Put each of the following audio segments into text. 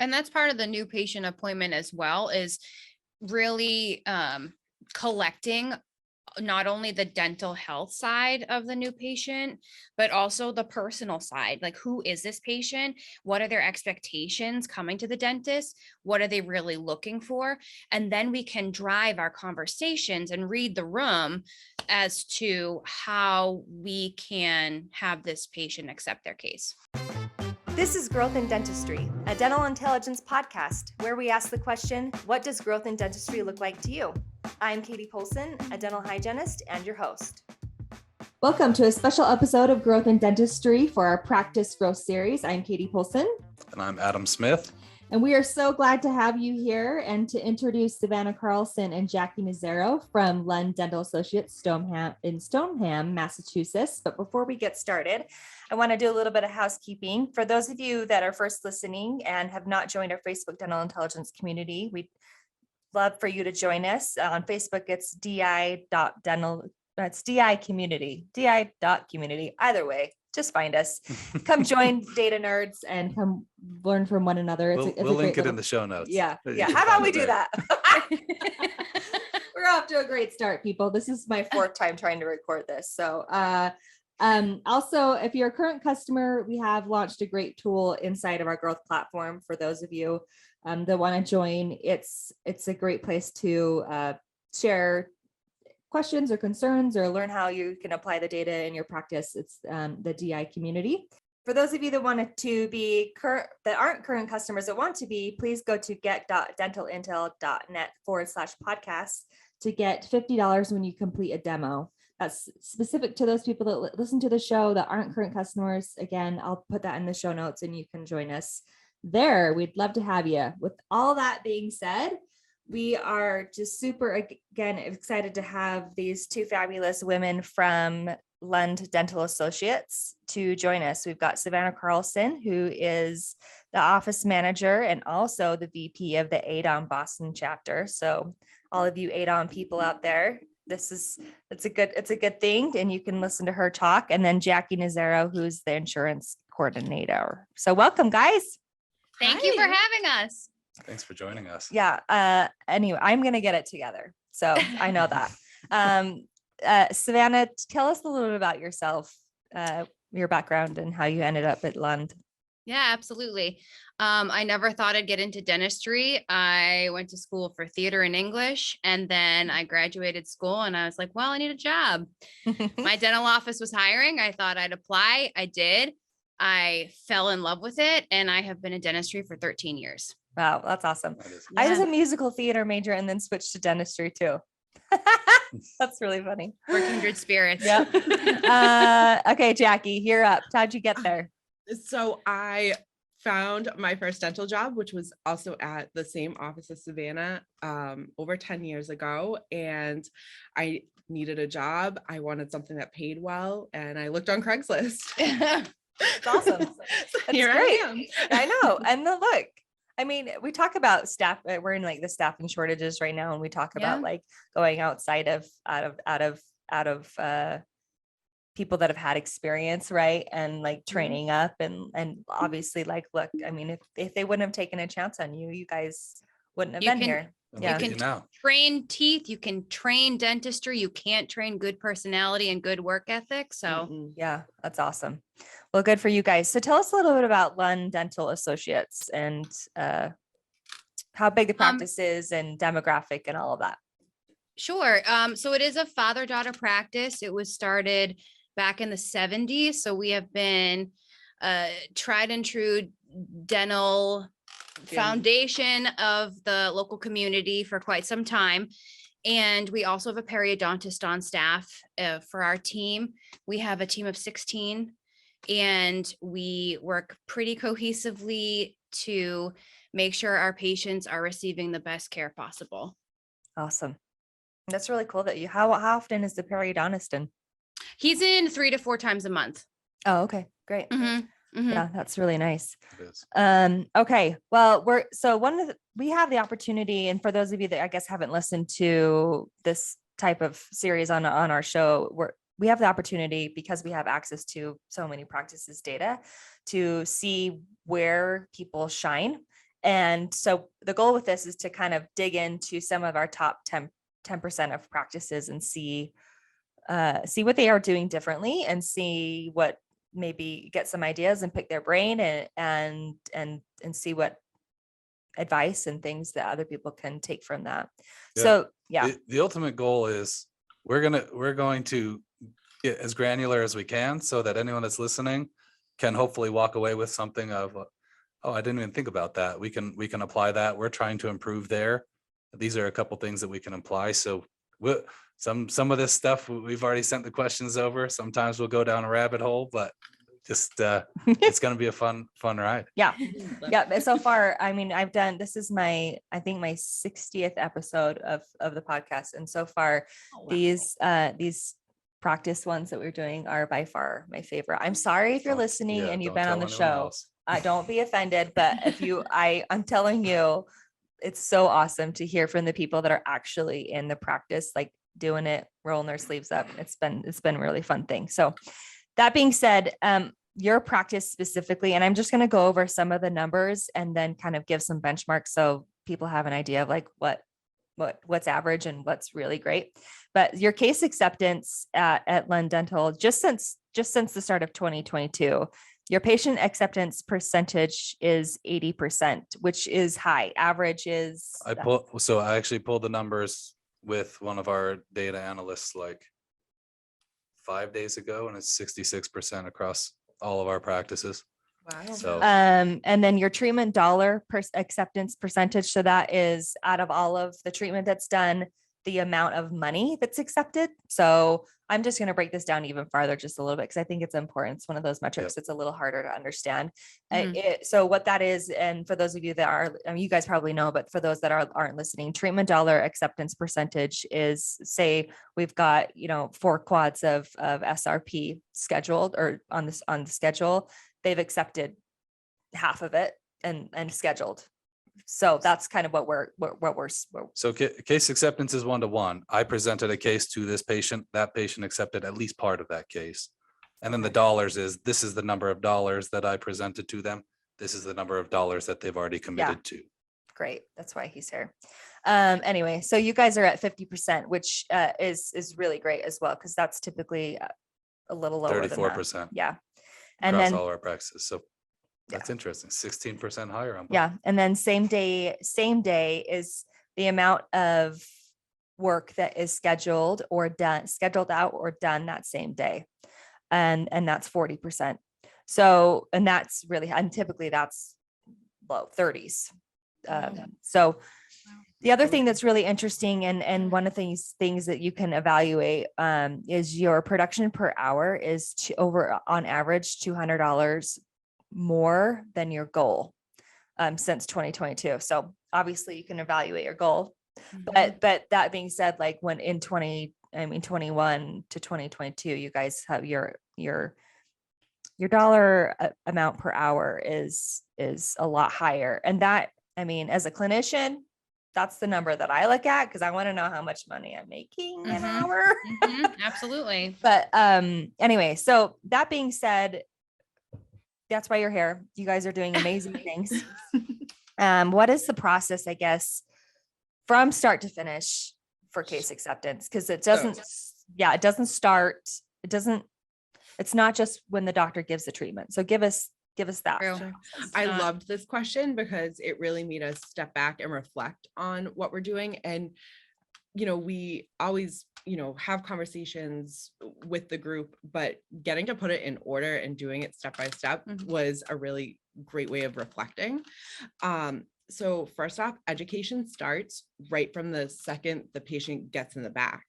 And that's part of the new patient appointment as well, is really collecting not only the dental health side of the new patient, but also the personal side. Like, who is this patient? What are their expectations coming to the dentist? What are they really looking for? And then we can drive our conversations and read the room as to how we can have this patient accept their case. This is Growth in Dentistry, a dental intelligence podcast where we ask the question, what does growth in dentistry look like to you? I'm Katie Polson, a dental hygienist and your host. Welcome to a special episode of Growth in Dentistry for our Practice Growth series. I'm Katie Polson. And I'm Adam Smith. And we are so glad to have you here and to introduce Savannah Carlson and Jackie Nazaro from Lund Dental Associates in Stoneham, Massachusetts. But before we get started, I want to do a little bit of housekeeping. For those of you that are first listening and have not joined our Facebook Dental Intelligence community, we'd love for you to join us. On Facebook, it's di.dental. That's DI community, di.community. Either way, just find us. Come join data nerds and come learn from one another. We'll link it in the show notes. Yeah. How about we do that? We're off to a great start, people. This is my fourth time trying to record this. So also, if you're a current customer, we have launched a great tool inside of our growth platform for those of you that want to join. It's a great place to share questions or concerns or learn how you can apply the data in your practice. It's the DI community. For those of you that wanted to be that aren't current customers that want to be, please go to get.dentalintel.net/podcast to get $50 when you complete a demo. That's specific to those people that listen to the show that aren't current customers. Again, I'll put that in the show notes and you can join us there. We'd love to have you. With all that being said, we are just super, again, excited to have these two fabulous women from Lund Dental Associates to join us. We've got Savannah Carlson, who is the office manager and also the VP of the ADOM Boston chapter. So all of you ADOM people out there, it's a good thing, and you can listen to her talk. And then Jackie Nazaro, who's the insurance coordinator. So welcome, guys. Thank you for having us. Thanks for joining us. Yeah. Anyway, I'm going to get it together. So I know that. Savannah, tell us a little bit about yourself, your background and how you ended up at Lund. Yeah, absolutely. I never thought I'd get into dentistry. I went to school for theater and English, and then I graduated school and I was like, well, I need a job. My dental office was hiring. I thought I'd apply. I did. I fell in love with it, and I have been in dentistry for 13 years. Wow, that's awesome. I was a musical theater major and then switched to dentistry too. That's really funny. We're kindred spirits. Yep. Okay, Jackie, you're up. How'd you get there? So I found my first dental job, which was also at the same office as Savannah, over 10 years ago. And I needed a job. I wanted something that paid well. And I looked on Craigslist. It's awesome. That's Here great. I am. I know. And look, I mean, we talk about staff. We're in like the staffing shortages right now, and we talk about like going outside of out of people that have had experience, right? And like training up, and obviously, like, look, I mean, if they wouldn't have taken a chance on you, you guys wouldn't have been here. You can train teeth, you can train dentistry, you can't train good personality and good work ethic. So yeah, that's awesome. Well, good for you guys. So tell us a little bit about Lund Dental Associates and how big the practice is and demographic and all of that. Sure. So it is a father-daughter practice. It was started back in the 70s. So we have been tried and true dental foundation of the local community for quite some time. And we also have a periodontist on staff for our team. We have a team of 16, and we work pretty cohesively to make sure our patients are receiving the best care possible. Awesome. That's really cool that how often is the periodontist in? He's in 3 to 4 times a month. Oh, okay, great. Mm-hmm. Mm-hmm. Yeah, that's really nice. It is. Okay. Well, we have the opportunity, and for those of you that I guess haven't listened to this type of series on our show, we have the opportunity, because we have access to so many practices data, to see where people shine And so the goal with this is to kind of dig into some of our top 10% of practices and see what they are doing differently, and see what, maybe get some ideas and pick their brain, and see what advice and things that other people can take from that. Yeah. So yeah, The ultimate goal is we're going to get as granular as we can, so that anyone that's listening can hopefully walk away with something of, oh, I didn't even think about that. We can apply that. We're trying to improve there. These are a couple things that we can apply. So some of this stuff we've already sent the questions over. Sometimes we'll go down a rabbit hole, but just it's going to be a fun ride. yeah. But so far, I mean, this is I think my 60th episode of the podcast. And so far, these practice ones that we're doing are by far my favorite. I'm sorry if you're listening and you've been on the show. Don't be offended, but I'm telling you, it's so awesome to hear from the people that are actually in the practice, like doing it, rolling their sleeves up. It's been a really fun thing. So that being said, your practice specifically, and I'm just going to go over some of the numbers and then kind of give some benchmarks so people have an idea of like what's average and what's really great. But your case acceptance at Lund Dental, just since the start of 2022, your patient acceptance percentage is 80%, which is high. Average is. I actually pulled the numbers with one of our data analysts like 5 days ago, and it's 66% across all of our practices. Wow. So and then your treatment dollar acceptance percentage. So that is out of all of the treatment that's done, the amount of money that's accepted. So I'm just going to break this down even farther, just a little bit, because I think it's important. It's one of those metrics that's a little harder to understand. So what that is, and for those of you that are, I mean, you guys probably know, but for those that aren't listening, treatment dollar acceptance percentage is, say we've got 4 quads of SRP scheduled or on the schedule, they've accepted half of it and scheduled. So that's kind of what we're. So case acceptance is 1-to-1. I presented a case to this patient. That patient accepted at least part of that case. And then the dollars this is the number of dollars that I presented to them. This is the number of dollars that they've already committed to. Great. That's why he's here. Anyway, so you guys are at 50%, which is really great as well, because that's typically a little lower 34%. than that. Yeah. And across then all our practices. So that's interesting. 16% higher on both. Yeah. And then same day is the amount of work that is scheduled out or done that same day. And that's 40%. So, and that's really, and typically that's low 30s. So the other thing that's really interesting, and one of these things that you can evaluate is your production per hour is on average $200 more than your goal since 2022. So obviously you can evaluate your goal, but that being said, like when in 21 to 2022, you guys have your dollar amount per hour is a lot higher. And that, I mean, as a clinician, that's the number that I look at, because I want to know how much money I'm making an hour. Absolutely. But anyway, so that being said, that's why you're here. You guys are doing amazing things. What is the process, I guess, from start to finish for case acceptance? Because it's not just when the doctor gives the treatment. So give us that. True. I loved this question because it really made us step back and reflect on what we're doing. And, we always, have conversations with the group, but getting to put it in order and doing it step by step was a really great way of reflecting. So first off, education starts right from the second the patient gets in the back.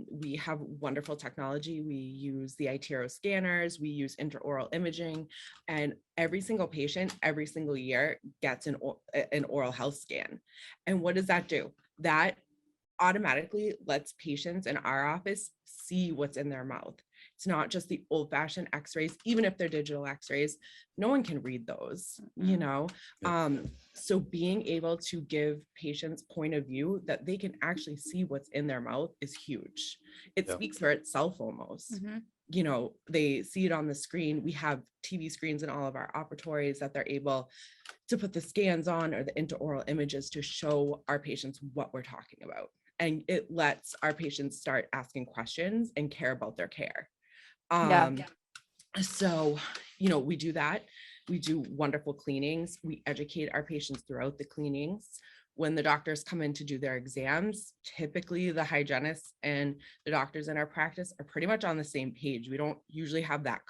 We have wonderful technology. We use the iTero scanners, we use intraoral imaging, and every single patient, every single year gets an oral health scan. And what does that do? That automatically lets patients in our office see what's in their mouth. It's not just the old-fashioned x-rays, even if they're digital x-rays, no one can read those, So being able to give patients point of view that they can actually see what's in their mouth is huge. It speaks for itself almost. you know, they see it on the screen. We have TV screens in all of our operatories that they're able to put the scans on or the intraoral images to show our patients what we're talking about. And it lets our patients start asking questions and care about their care. So, you know, we do that. We do wonderful cleanings. We educate our patients throughout the cleanings. When the doctors come in to do their exams, typically the hygienists and the doctors in our practice are pretty much on the same page. We don't usually have that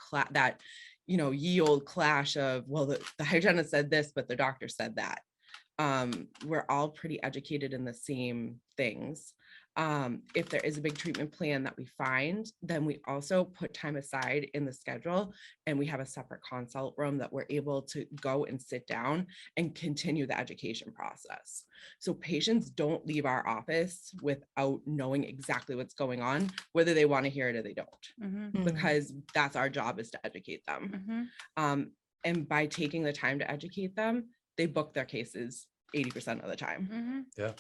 you know, ye old clash of, well, the hygienist said this, but the doctor said that. We're all pretty educated in the same things. If there is a big treatment plan that we find, then we also put time aside in the schedule, and we have a separate consult room that we're able to go and sit down and continue the education process. So patients don't leave our office without knowing exactly what's going on, whether they want to hear it or they don't, because that's our job, is to educate them. And by taking the time to educate them, they book their cases 80% of the time. Yeah,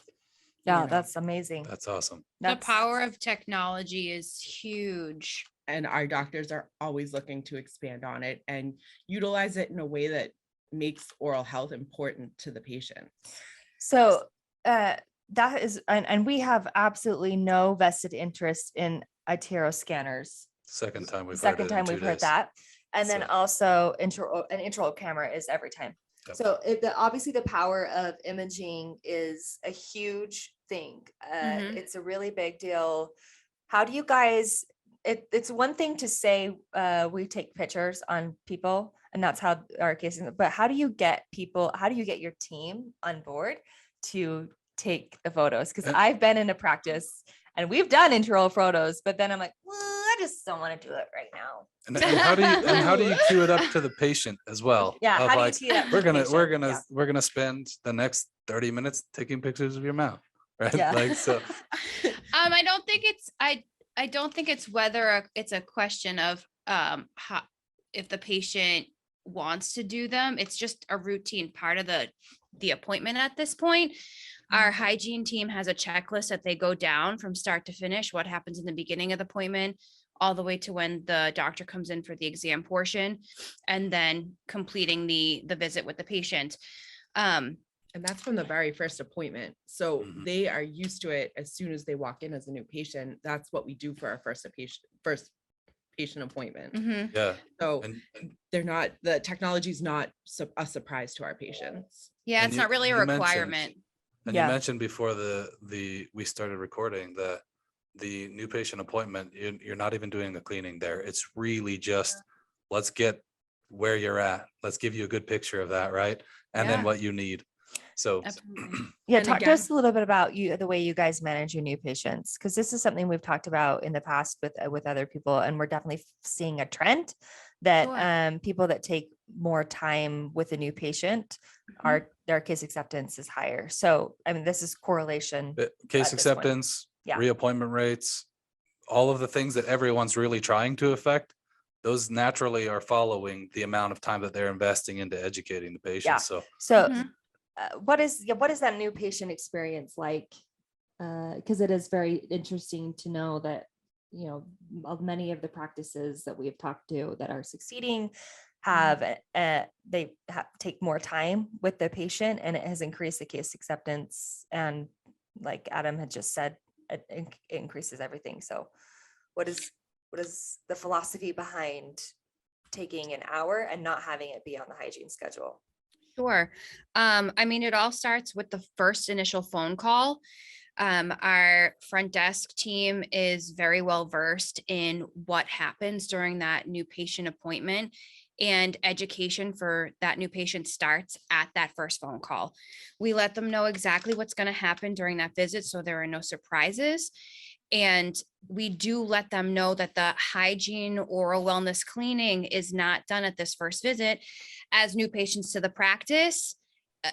Yeah, You know. that's amazing. that's awesome. The power of technology is huge. And our doctors are always looking to expand on it and utilize it in a way that makes oral health important to the patient. So that is, and we have absolutely no vested interest in iTero scanners. Second time we've heard Second it time in 2 we've heard days. that. And then So- also an intraoral camera is every time. Yep. So obviously the power of imaging is a huge thing. Mhm. It's a really big deal. How do you guys, it's one thing to say we take pictures on people, and that's how our case is, but how do you get your team on board to take the photos? Because I've been in a practice and we've done intraoral photos, but then I'm like, well, I just don't want to do it right now. And how do you cue it up to the patient as well? Yeah, Of how do you like, tee it up to we're the gonna patient? we're gonna spend the next 30 minutes taking pictures of your mouth, right? Yeah. Like, so I don't think it's I don't think it's whether it's a question of how, if the patient wants to do them. It's just a routine part of the appointment at this point. Our hygiene team has a checklist that they go down from start to finish, what happens in the beginning of the appointment, all the way to when the doctor comes in for the exam portion, and then completing the visit with the patient. And that's from the very first appointment. So Mhm. they are used to it as soon as they walk in as a new patient. That's what we do for our first patient appointment. Mhm. yeah. So And the technology is not a surprise to our patients. Yeah, And it's you- not really a you mentioned- requirement. And Yeah. you mentioned before we started recording that the new patient appointment, you're not even doing the cleaning there. It's really just, let's get where you're at. Let's give you a good picture of that, right? And then Yeah. what you need. So Absolutely. Yeah, And talk to again- us a little bit about the way you guys manage your new patients, because this is something we've talked about in the past with other people, and we're definitely seeing a trend that Sure. people that take more time with a new patient their case acceptance is higher. So I mean, this is correlation. case at this point. acceptance, Yeah. reappointment rates, all of the things that everyone's really trying to affect, those naturally are following the amount of time that they're investing into educating the patient. Yeah. So So Mhm. what is that new patient experience like? Because it is very interesting to know that, you know, many of the practices that we have talked to that are succeeding have take more time with the patient, and it has increased the case acceptance, and like Adam had just said, it increases everything. So what is the philosophy behind taking an hour and not having it be on the hygiene schedule? Sure. I mean, it all starts with the first initial phone call. Our front desk team is very well versed in what happens during that new patient appointment, and education for that new patient starts at that first phone call. We let them know exactly what's going to happen during that visit, so there are no surprises. And we do let them know that the hygiene oral wellness cleaning is not done at this first visit. As new patients to the practice,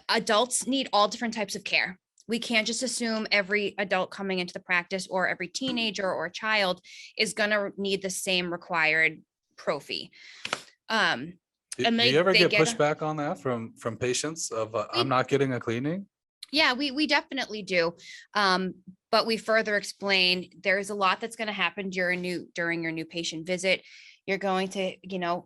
adults need all different types of care. We can't just assume every adult coming into the practice or every teenager or child is going to need the same required prophy. do And do you ever they get get a- pushback on that from patients of We- I'm not getting a cleaning? Yeah, we definitely do. But we further explain there's a lot that's going to happen during your new patient visit. You're going to,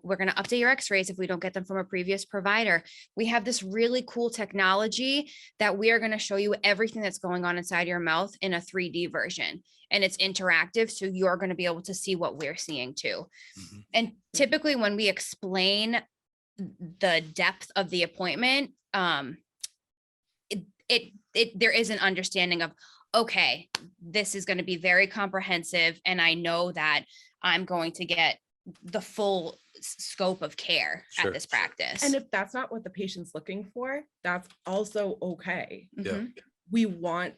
we're going to update your x-rays if we don't get them from a previous provider. We have this really cool technology that we are going to show you everything that's going on inside your mouth in a 3D version. And it's interactive. So you're going to be able to see what we're seeing too. Mhm. And typically when we explain the depth of the appointment, there is an understanding of, okay, this is going to be very comprehensive. And I know that I'm going to get the full scope of care Sure. at this practice. And if that's not what the patient's looking for, that's also okay. Yeah. Mhm. We want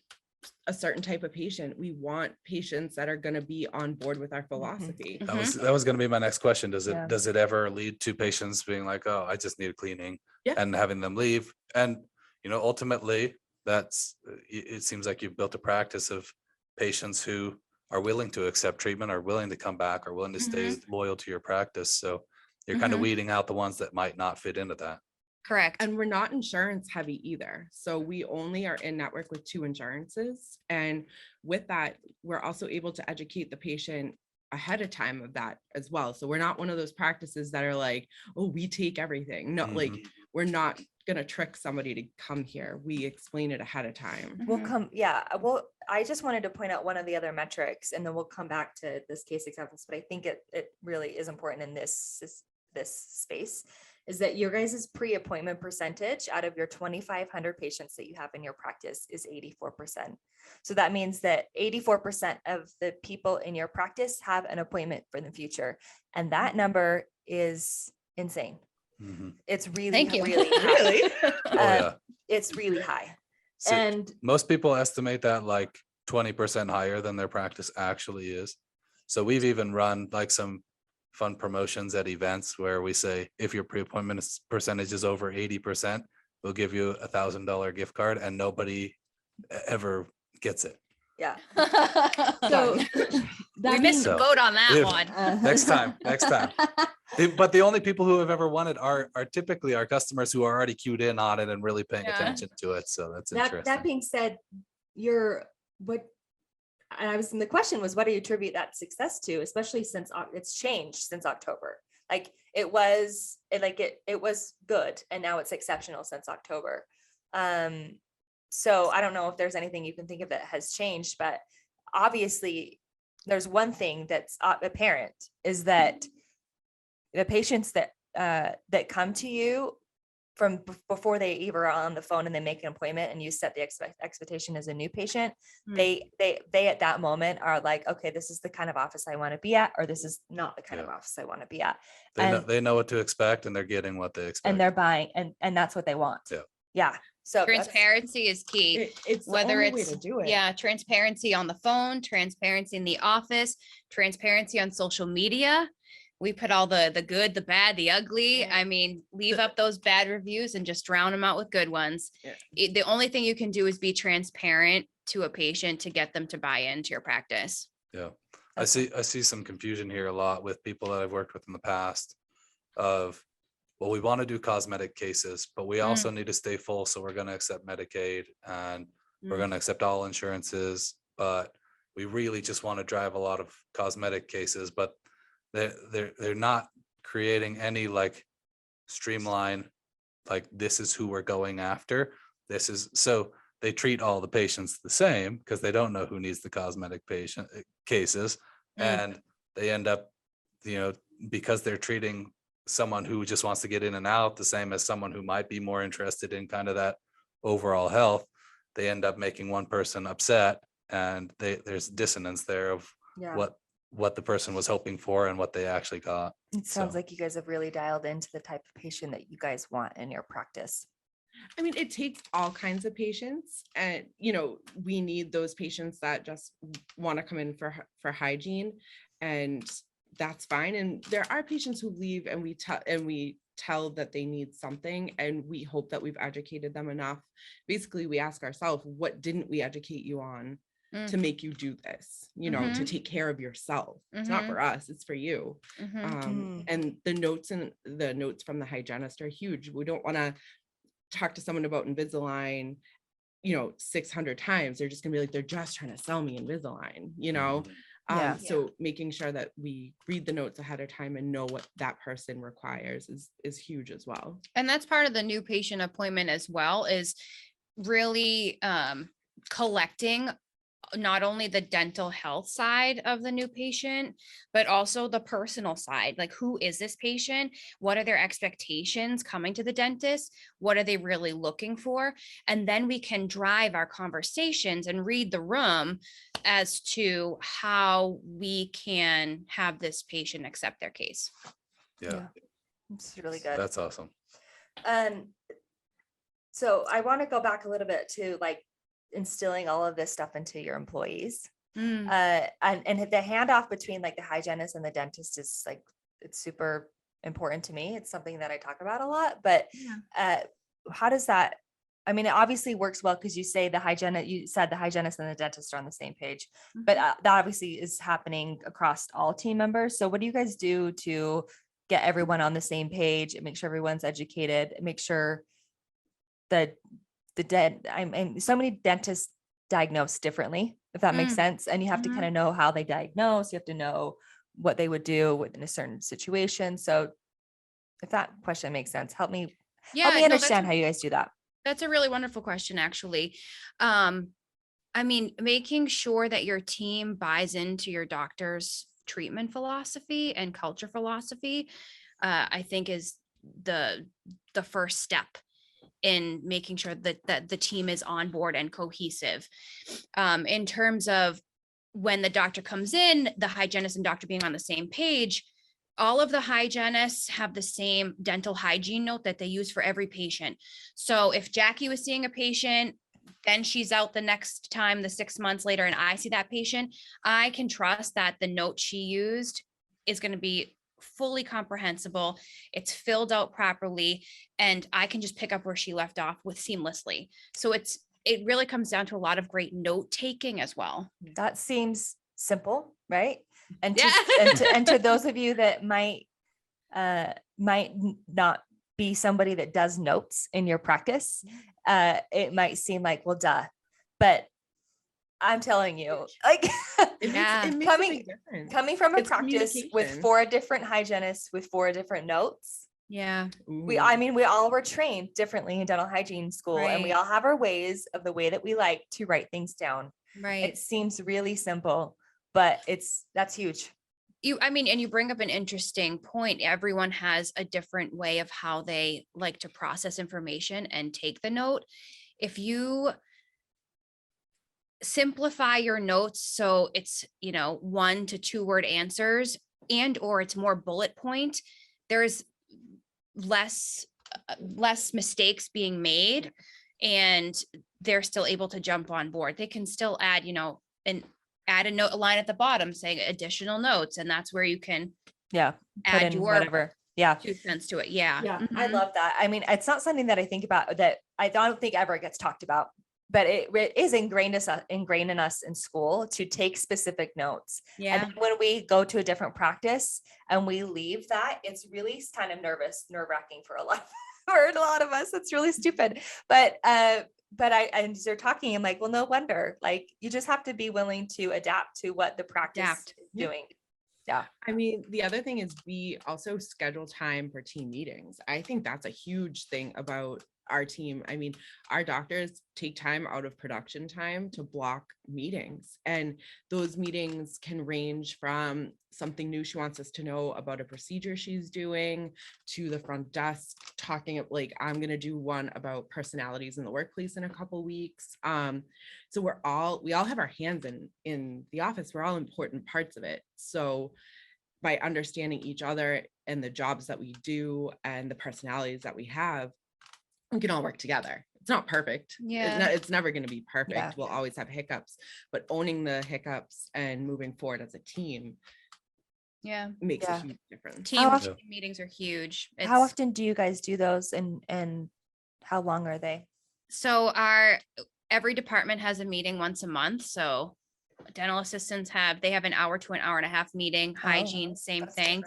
a certain type of patient. We want patients that are going to be on board with our philosophy. That was going to be my next question. Does Yeah. it ever lead to patients being like, oh, I just need a cleaning, Yeah. and having them leave? And ultimately, it seems like you've built a practice of patients who are willing to accept treatment, are willing to come back, are willing to stay loyal to your practice. So you're kind of Mhm. weeding out the ones that might not fit into that. Correct. And we're not insurance heavy either. So we only are in network with 2 insurances. And with that, we're also able to educate the patient ahead of time of that as well. So we're not one of those practices that are like, oh, we take everything. No, like we're not going to trick somebody to come here. We explain it ahead of time. We'll Mhm. come, yeah, well, I just wanted to point out one of the other metrics and then we'll come back to this case examples, but I think it really is important in this space, is that your guys' pre-appointment percentage out of your 2,500 patients that you have in your practice is 84%. So that means that 84% of the people in your practice have an appointment for the future. And that number is insane. Mhm. It's really, Thank you. really high. Really? Oh, yeah. It's really high. So And most people estimate that like 20% higher than their practice actually is. So we've even run like some fun promotions at events where we say, if your pre-appointment percentage is over 80%, we'll give you $1,000 gift card, and nobody ever gets it. yeah. So we that missed being- the boat on that If- one. Next time. But the only people who have ever won it are typically our customers who are already queued in on it and really paying Yeah. attention to it. So that's That interesting. being said, the question was, what do you attribute that success to, especially since it's changed since October? Like it was good and now it's exceptional since October. So I don't know if there's anything you can think of that has changed, but obviously there's one thing that's apparent, is that the patients that come to you from before they even are on the phone and they make an appointment and you set the expectation as a new patient, they at that moment are like, okay, this is the kind of office I want to be at, or this is not the kind of office I want to be at. They know what to expect, and they're getting what they expect. And they're buying, and that's what they want. Yeah. Yeah. So Transparency is key. It's the Whether only way it's to do it. yeah, transparency on the phone, transparency in the office, transparency on social media. We put all the good, the bad, the ugly. Yeah. I mean, leave up those bad reviews and just drown them out with good ones. Yeah. The only thing you can do is be transparent to a patient to get them to buy into your practice. Yeah. I see some confusion here a lot with people that I've worked with in the past of, well, we want to do cosmetic cases, but we also need to stay full. So we're going to accept Medicaid and we're going to accept all insurances, but we really just want to drive a lot of cosmetic cases, but they're not creating any like streamline, like this is who we're going after. So they treat all the patients the same because they don't know who needs the cosmetic patient cases. And they end up, because they're treating someone who just wants to get in and out the same as someone who might be more interested in kind of that overall health, they end up making one person upset, and there's dissonance there of what the person was hoping for and what they actually got. It sounds So- like you guys have really dialed into the type of patient that you guys want in your practice. I mean, it takes all kinds of patients, and we need those patients that just want to come in for hygiene, and that's fine. And there are patients who leave and we tell that they need something, and we hope that we've educated them enough. Basically, we ask ourselves, what didn't we educate you on to make you do this, to take care of yourself? It's not for us, it's for you. And the notes from the hygienist are huge. We don't want to talk to someone about Invisalign 600 times, they're just gonna be like, they're just trying to sell me Invisalign, you know? Yeah. So making sure that we read the notes ahead of time and know what that person requires is huge as well. And that's part of the new patient appointment as well, is really collecting not only the dental health side of the new patient, but also the personal side. Like, who is this patient? What are their expectations coming to the dentist? What are they really looking for? And then we can drive our conversations and read the room as to how we can have this patient accept their case. Yeah, It's really good. that's awesome. So I want to go back a little bit to like instilling all of this stuff into your employees. Mm. And the handoff between like the hygienist and the dentist is like, it's super important to me. It's something that I talk about a lot, but how does that, I mean, it obviously works well because you said the hygienist and the dentist are on the same page, but that obviously is happening across all team members. So what do you guys do to get everyone on the same page and make sure everyone's educated, and make sure that so many dentists diagnose differently, if that makes sense. And you have to kind of know how they diagnose. You have to know what they would do within a certain situation. So if that question makes sense, help me understand how you guys do that. That's a really wonderful question, actually. I mean, making sure that your team buys into your doctor's treatment philosophy and culture philosophy, I think is the first step in making sure that the team is on board and cohesive. In terms of when the doctor comes in, the hygienist and doctor being on the same page, all of the hygienists have the same dental hygiene note that they use for every patient. So if Jackie was seeing a patient, then she's out the next time, the 6 months later, and I see that patient, I can trust that the note she used is going to be fully comprehensible. It's filled out properly, and I can just pick up where she left off with seamlessly. So it really comes down to a lot of great note taking as well. That seems simple, right? And Yeah. and to those of you that might not be somebody that does notes in your practice, it might seem like, well, duh, but I'm telling you, like coming from a practice with 4 different hygienists with 4 different notes. Yeah. We all were trained differently in dental hygiene school, and we all have our ways of the way that we like to write things down. Right. It seems really simple, but that's huge. And you bring up an interesting point. Everyone has a different way of how they like to process information and take the note. If you simplify your notes so it's 1 to 2 word answers, and or it's more bullet point, there's less mistakes being made, and they're still able to jump on board. They can still add a line at the bottom saying additional notes, and that's where you can add your whatever 2 cents to it. I love that. I mean, it's not something that I think about, that I don't think ever gets talked about, but it is ingrained in us in school to take specific notes. And then when we go to a different practice and we leave that, it's really kind of nerve-wracking for a lot of us. It's really stupid. But as they're talking, I'm like, well, no wonder. Like, you just have to be willing to adapt to what the practice is doing. Yeah. I mean, the other thing is we also schedule time for team meetings. I think that's a huge thing about our team. I mean, our doctors take time out of production time to block meetings, and those meetings can range from something new she wants us to know about a procedure she's doing, to the front desk talking like, I'm going to do one about personalities in the workplace in a couple weeks. So we all have our hands in the office. We're all important parts of it. So by understanding each other and the jobs that we do and the personalities that we have, we can all work together. It's not perfect. It's never going to be perfect. Yeah. We'll always have hiccups, but owning the hiccups and moving forward as a team makes a huge difference. Team meetings are huge. How often do you guys do those, and how long are they? So every department has a meeting once a month. So dental assistants they have an hour to an hour and a half meeting. Hygiene, same thing.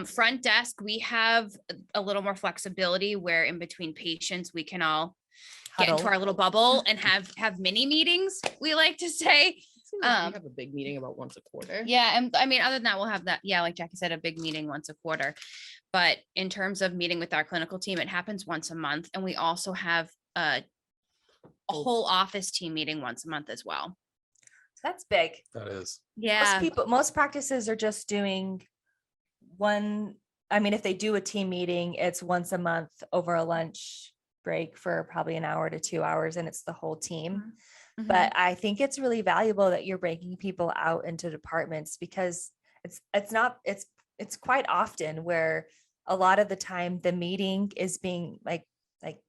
Front desk, we have a little more flexibility where in between patients, we can all get into Huddle. our little bubble and have mini meetings, we like to say. Seems like we have a big meeting about once a quarter. Yeah, and I mean, other than that, we'll have that, yeah, like Jackie said, a big meeting once a quarter. But in terms of meeting with our clinical team, it happens once a month. And we also have a whole office team meeting once a month as well. That's big. That is. Yeah. Most practices are just doing one. I mean, if they do a team meeting, it's once a month over a lunch break for probably an hour to 2 hours, and it's the whole team. Mhm. But I think it's really valuable that you're breaking people out into departments, because it's quite often where a lot of the time the meeting is being like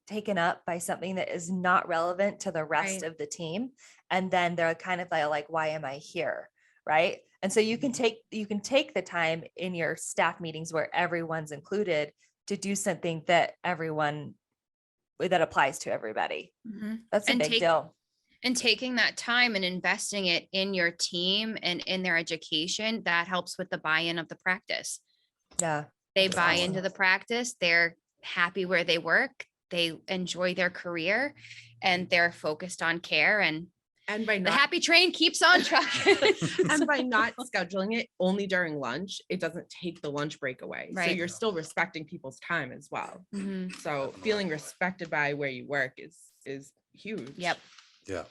taken up by something that is not relevant to the rest Right. of the team. And then they're kind of like, why am I here? Right. And so you can take the time in your staff meetings where everyone's included to do something that applies to everybody. Mhm. That's a And big deal. And taking that time and investing it in your team and in their education, that helps with the buy-in of the practice. Yeah. They That's buy awesome. into the practice, they're happy where they work, they enjoy their career, and they're focused on care, and And by the not happy train keeps on trucking. and by not scheduling it only during lunch, it doesn't take the lunch break away. So Right. you're still respecting people's time as well. Mhm. So feeling respected by where you work is huge. Yep. Yeah.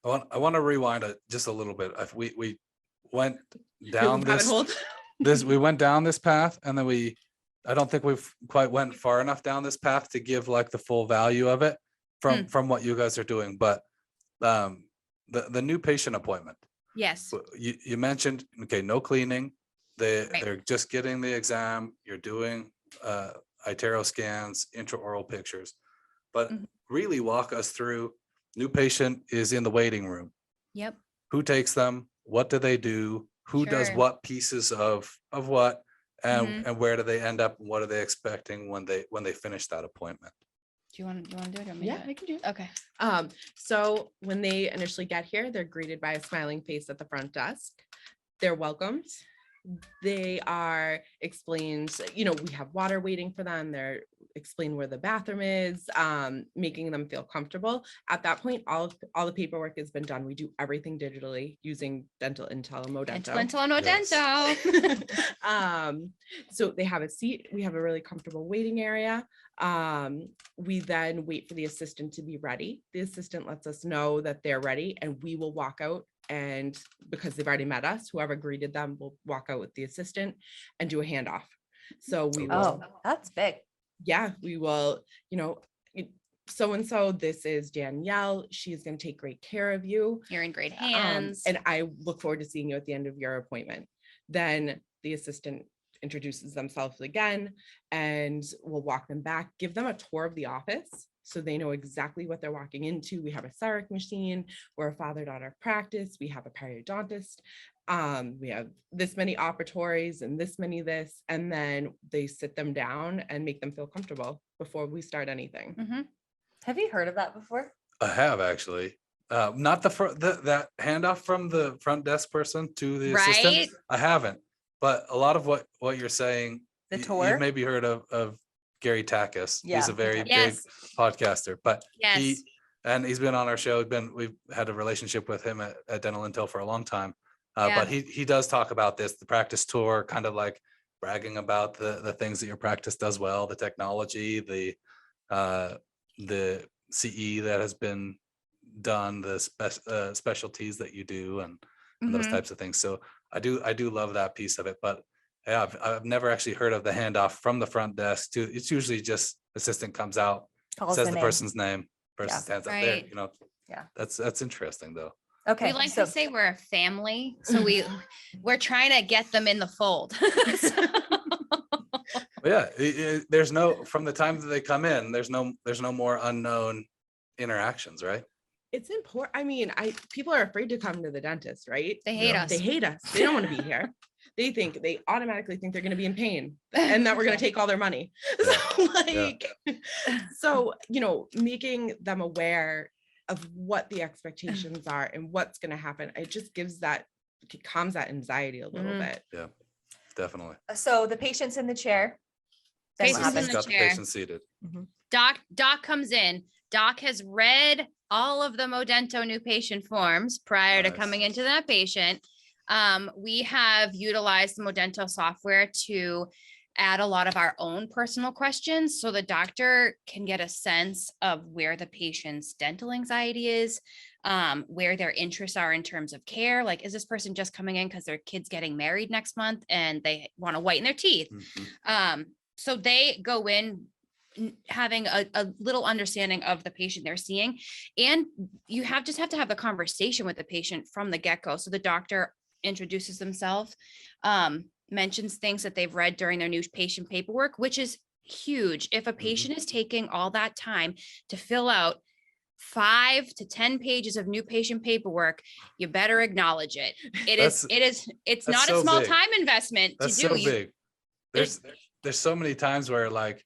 I want to rewind it just a little bit. We went down Rabbit hole. we went down this path, and then I don't think we've quite went far enough down this path to give like the full value of it from what you guys are doing. But the new patient appointment, Yes. you mentioned, okay, no cleaning. Right. They're just getting the exam. You're doing itero scans, intraoral pictures, but Mhm. really walk us through. New patient is in the waiting room. Yep. Who takes them? What do they do? Who does Sure. what pieces of what? Mhm. And where do they end up? And what are they expecting when they finish that appointment? Do you want to do it? Or me Yeah, do I can do it. it? Okay. So when they initially get here, they're greeted by a smiling face at the front desk. They're welcomed. They are explained, we have water waiting for them. They're explained where the bathroom is, making them feel comfortable. At that point, all the paperwork has been done. We do everything digitally using Dental Intel and Dental, Modento. dental, no Yes. dental. So they have a seat. We have a really comfortable waiting area. We then wait for the assistant to be ready. The assistant lets us know that they're ready, and we will walk out. And because they've already met us, whoever greeted them will walk out with the assistant and do a handoff. So we will, Oh, that's big. we will, so-and-so, this is Danielle. She is going to take great care of you. You're in great hands. And I look forward to seeing you at the end of your appointment. Then the assistant introduces themselves again, and we'll walk them back, give them a tour of the office so they know exactly what they're walking into. We have a CEREC machine. We're a father-daughter practice. We have a periodontist. We have this many operatories and this many this, and then they sit them down and make them feel comfortable before we start anything. Mhm. Have you heard of that before? I have actually. Not that handoff from the front desk person to the assistant. Right? I haven't, but a lot of what you're saying, The you've tour? maybe heard of Gary Takis. He's Yeah. a very Yes. big podcaster, but Yes. he's been on our show. We've had a relationship with him at Dental Intel for a long time. Yeah. But he does talk about this, the practice tour, kind of like bragging about the things that your practice does well, the technology, the CE that has been done, the specialties that you do, and those Mhm. types of things. So I do love that piece of it. But yeah, I've never actually heard of the handoff from the front desk to. It's usually just assistant comes out, Calls says the the name. person's name, person Yeah. stands up there. Right. Yeah. That's interesting though. Okay. We like so to say we're a family, so we're trying to get them in the fold. But yeah, there's no, from the time that they come in, there's no more unknown interactions, right? It's important. I mean, people are afraid to come to the dentist, right? They hate Yeah. us. They hate us. They don't want to be here. They automatically think they're going to be in pain and that we're going to take all their money. So, making them aware of what the expectations are and what's going to happen. It just calms that anxiety a little Mhm. bit. Definitely. So the patient's in the chair. Then what Patient's in happens? the Got the chair. patient seated. Doc comes in, Doc has read all of the Modento new patient forms prior to Nice. coming into that patient. We have utilized the Modento software to add a lot of our own personal questions so the doctor can get a sense of where the patient's dental anxiety is, where their interests are in terms of care. Like, is this person just coming in because their kid's getting married next month and they want to whiten their teeth? Mhm. So they go in having a little understanding of the patient they're seeing. And you just have to have the conversation with the patient from the get-go. So the doctor introduces themselves, mentions things that they've read during their new patient paperwork, which is huge. If a patient is taking all that time to fill out 5 to 10 pages of new patient paperwork, you better acknowledge it. It's that's not a so small big. time investment to That's do. so big. There's so many times where like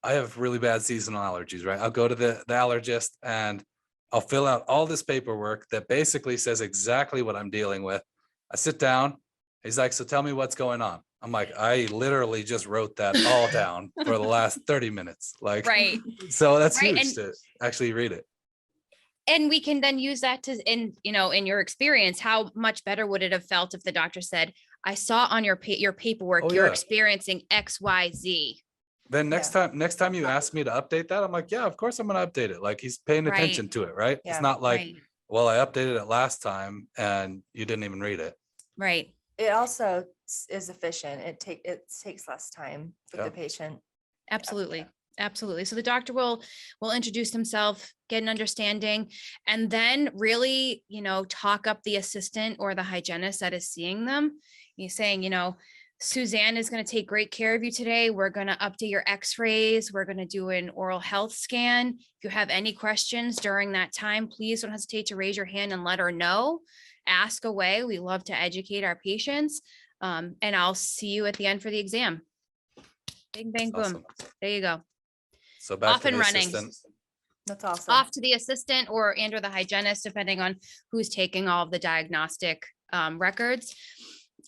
I have really bad seasonal allergies, right? I'll go to the allergist and I'll fill out all this paperwork that basically says exactly what I'm dealing with. I sit down. He's like, so tell me what's going on. I'm like, I literally just wrote that all down for the last 30 minutes. Like, Right. so that's Right, huge to actually read it. And we can then use that to, in your experience, how much better would it have felt if the doctor said, I saw on your paperwork, Oh, you're yeah. experiencing X, Y, Z. Then next time you ask me to update that, I'm like, yeah, of course I'm going to update it. Like he's paying Right. attention to it, right? Yeah. It's not like, Right. well, I updated it last time and you didn't even read it. Right. It also is efficient. It takes less time with Yeah. the patient. Absolutely. Absolutely. So the doctor will introduce himself, get an understanding, and then really, talk up the assistant or the hygienist that is seeing them. He's saying, Suzanne is going to take great care of you today. We're going to update your x-rays. We're going to do an oral health scan. If you have any questions during that time, please don't hesitate to raise your hand and let her know. Ask away. We love to educate our patients. And I'll see you at the end for the exam. Bing, bang, boom. Awesome. There you go. So back Off to and the running. assistant. That's awesome. Off to the assistant or the hygienist, depending on who's taking all of the diagnostic records.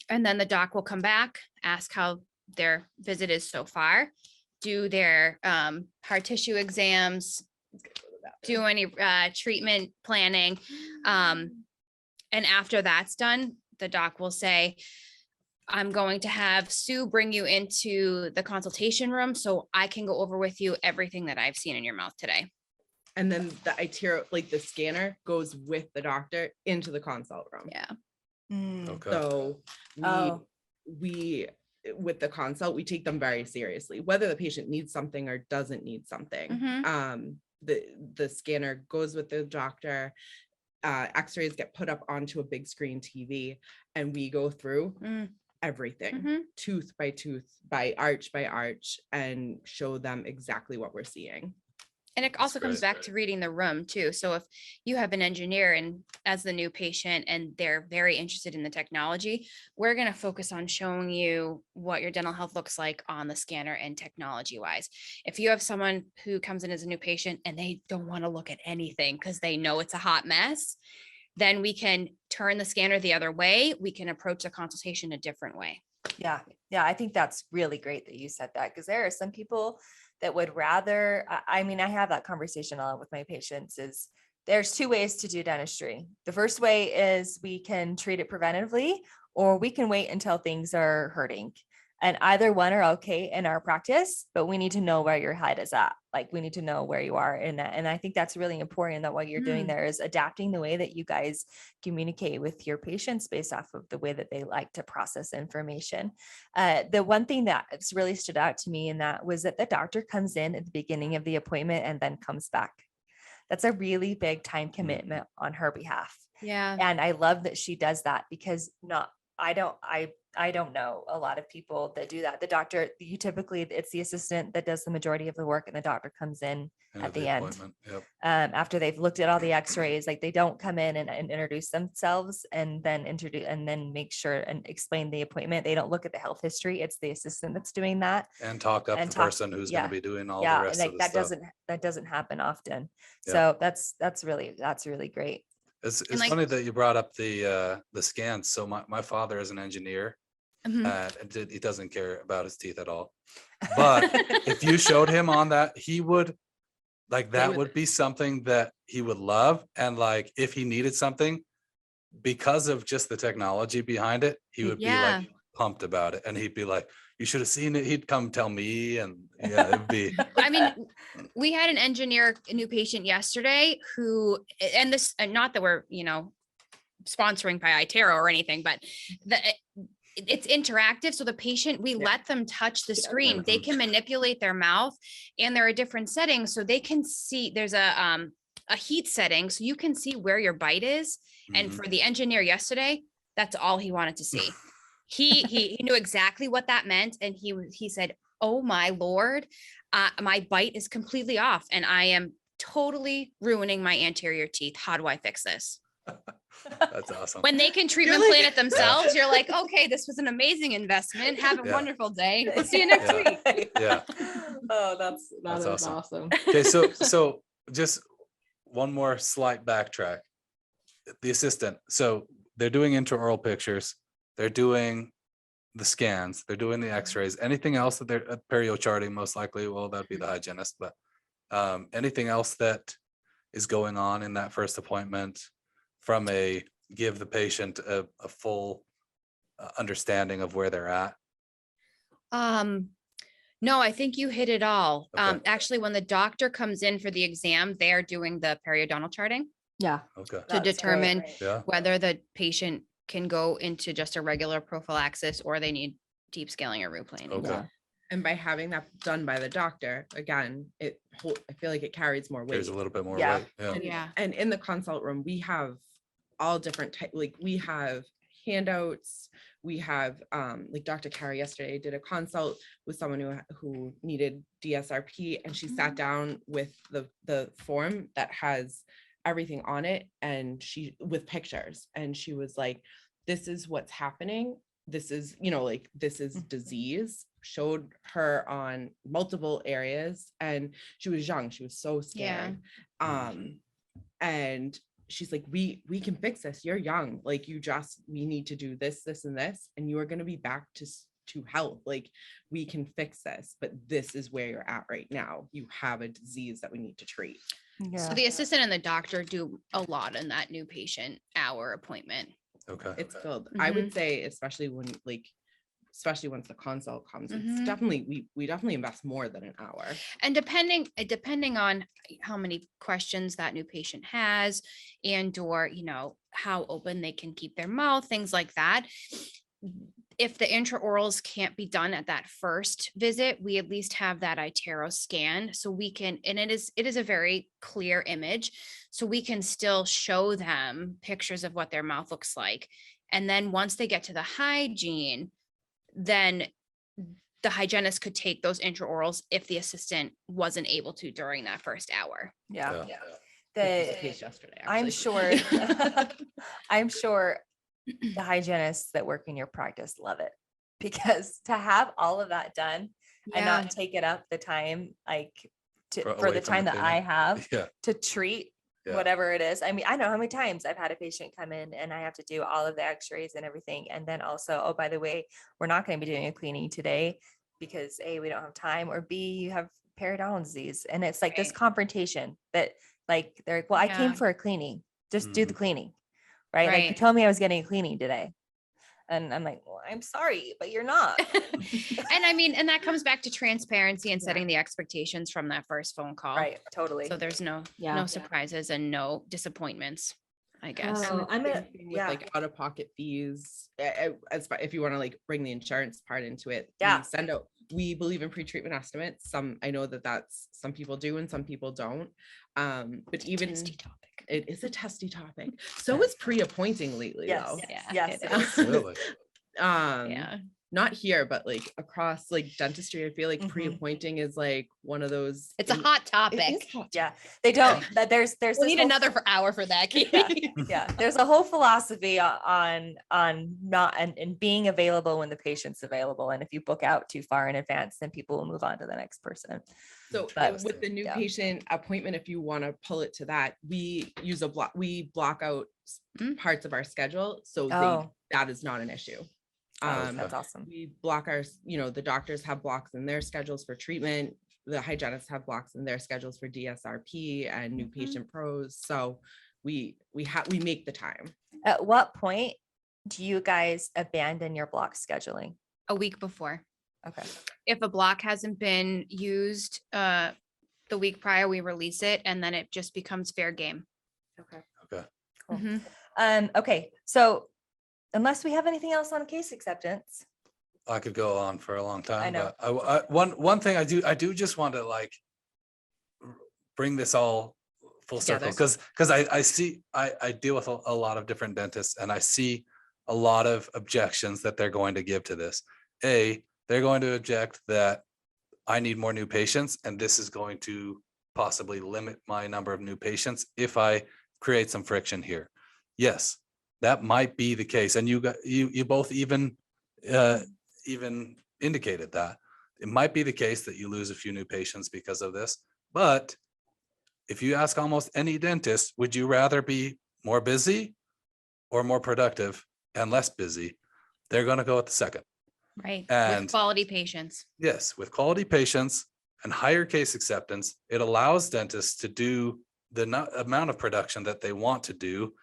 And then the doc will come back, ask how their visit is so far, do their hard tissue exams, do any treatment planning. And after that's done, the doc will say, I'm going to have Sue bring you into the consultation room so I can go over with you everything that I've seen in your mouth today. And then the scanner goes with the doctor into the consult room. Yeah. Okay. So Oh. we with the consult, we take them very seriously, whether the patient needs something or doesn't need something. Mhm. The scanner goes with the doctor. X-rays get put up onto a big screen TV, and we go through everything, Mhm. tooth by tooth, by arch, and show them exactly what we're seeing. And it also comes great. back to reading the room too. So if you have an engineer and as the new patient and they're very interested in the technology, we're going to focus on showing you what your dental health looks like on the scanner and technology wise. If you have someone who comes in as a new patient and they don't want to look at anything because they know it's a hot mess, then we can turn the scanner the other way. We can approach the consultation a different way. Yeah. I think that's really great that you said that, because there are some people that would rather, I have that conversation a lot with my patients, is there's 2 ways to do dentistry. The first way is we can treat it preventatively, or we can wait until things are hurting. And either one are okay in our practice, but we need to know where your head is at. Like, we need to know where you are in that. And I think that's really important, that what you're doing there is adapting the way that you guys communicate with your patients based off of the way that they like to process information. The one thing that's really stood out to me in that was that the doctor comes in at the beginning of the appointment and then comes back. That's a really big time commitment on her behalf. Yeah. And I love that she does that, because I don't know a lot of people that do that. The doctor, it's the assistant that does the majority of the work, and the doctor comes in at the end. appointment. Yep. After they've looked at all the x-rays. Like, they don't come in and introduce themselves and then make sure and explain the appointment. They don't look at the health history. It's the assistant that's doing that. And talk up And the talk- person who's yeah. going to be doing all Yeah. the rest Like, of the stuff. that doesn't happen often. Yeah. So that's really great. It's like- funny that you brought up the scans. So my father is an engineer. Mhm. He doesn't care about his teeth at all. But if you showed him on that, he would Like that would be something that he would love. And like, if he needed something, because of just the technology behind it, he would be Yeah. like pumped about it. And he'd be like, you should have seen it. He'd come tell me. And yeah, it'd be, I mean, we had an engineer, a new patient yesterday who, and this, and not that we're, sponsoring by iTero or anything, but it's interactive. So the patient, we let them touch the screen. They can manipulate their mouth, and there are different settings. So they can see, there's a heat setting. So you can see where your bite is. And Mhm. for the engineer yesterday, that's all he wanted to see. He knew exactly what that meant. And he said, oh my Lord, my bite is completely off and I am totally ruining my anterior teeth. How do I fix this? That's awesome. When they can treatment plan it themselves, you're like, okay, this was an amazing investment. Have a Yeah. wonderful day. We'll see you next Yeah. week. Yeah. Oh, That's awesome. Okay. So just one more slight backtrack. The assistant. So they're doing intraoral pictures. They're doing the scans. They're doing the x-rays. Anything else that they're perio charting, most likely, well, that'd be the hygienist, but anything else that is going on in that first appointment from give the patient a full understanding of where they're at? No, I think you hit it all. Okay. Actually, when the doctor comes in for the exam, they're doing the periodontal charting Yeah. Okay. to determine Yeah. whether the patient can go into just a regular prophylaxis or they need deep scaling or root planing. Okay. Yeah. And by having that done by the doctor, again, I feel like it carries more weight. There's a little bit more Yeah. weight. Yeah. And, Yeah. and in the consult room, we have all different type, like we have handouts. We have, like Dr. Carey yesterday did a consult with someone who needed DSRP, and she sat down with the form that has everything on it, and with pictures, and she was like, this is what's happening. This is, like, this is disease. Showed her on multiple areas, and she was young. She was so scared. And she's like, we can fix this. You're young. Like, we need to do this, this, and this, and you are going to be back to health. Like, we can fix this, but this is where you're at right now. You have a disease that we need to treat. Yeah. So the assistant and the doctor do a lot in that new patient hour appointment. Okay. It's filled. I would say, especially once the consult comes, it's definitely, we definitely invest more than an hour. And depending on how many questions that new patient has and or, how open they can keep their mouth, things like that. If the intraorals can't be done at that first visit, we at least have that iTero scan. So we can, and it is a very clear image. So we can still show them pictures of what their mouth looks like. And then once they get to the hygiene, then the hygienist could take those intraorals if the assistant wasn't able to during that first hour. Yeah. Yeah. Which was the case yesterday, I'm actually. sure, I'm sure the hygienists that work in your practice love it, because to have all of that done and not take it up the time, like for away the from time the that I cleaning. have Yeah. to treat Yeah. whatever it is. I mean, I know how many times I've had a patient come in and I have to do all of the x-rays and everything. And then also, oh, by the way, we're not going to be doing a cleaning today because A, we don't have time, or B, you have periodontal disease. And it's like this Right. confrontation that, like, they're like, well, I came Yeah. for a cleaning, just do the cleaning. Right. Like, you Right. told me I was getting a cleaning today. And I'm like, well, I'm sorry, but you're not. And I mean, and that comes back to transparency and setting the expectations from that first phone call. Right. Totally. So there's no surprises and no disappointments, I guess. Oh, And the I'm a- same thing with like out-of-pocket fees, if you want to like bring the insurance part into it. Yeah. We believe in pre-treatment estimates. I know that's some people do and some people don't. But even Testy topic. it is a testy topic. So is pre-appointing lately, Yes. though. Yeah, Yes. it it is. is. Really? Yeah. Not here, but like across like dentistry, I feel like Mhm. pre-appointing is like one of those. It's a hot It topic. is hot. Yeah. They don't, that there's We this need whole- another hour for that. Yeah. Katie. Yeah, there's a whole philosophy on not and being available when the patient's available, and if you book out too far in advance, then people will move on to the next person. So But- with the new yeah. patient appointment, if you want to pull it to that, we use we block out parts of our schedule. So Oh. that is not an issue. That's awesome. We block the doctors have blocks in their schedules for treatment. the hygienists have blocks in their schedules for DSRP and new Mhm. patient pros. So we make the time. At what point do you guys abandon your block scheduling? A week before. Okay. If a block hasn't been used the week prior, we release it and then it just becomes fair game. Okay. Okay. Cool. Mhm. Okay. So unless we have anything else on case acceptance. I could go on for a long time, know. but one thing I do just want to like bring this all full circle, Together. because I deal with a lot of different dentists, and I see a lot of objections that they're going to give to this. They're going to object that I need more new patients, and this is going to possibly limit my number of new patients if I create some friction here. Yes, that might be the case, and you both even indicated that it might be the case that you lose a few new patients because of this. But if you ask almost any dentist, would you rather be more busy or more productive and less busy? They're going to go with the second. Right. And With quality patients. yes, with quality patients and higher case acceptance, it allows dentists to do the amount of production that they want to do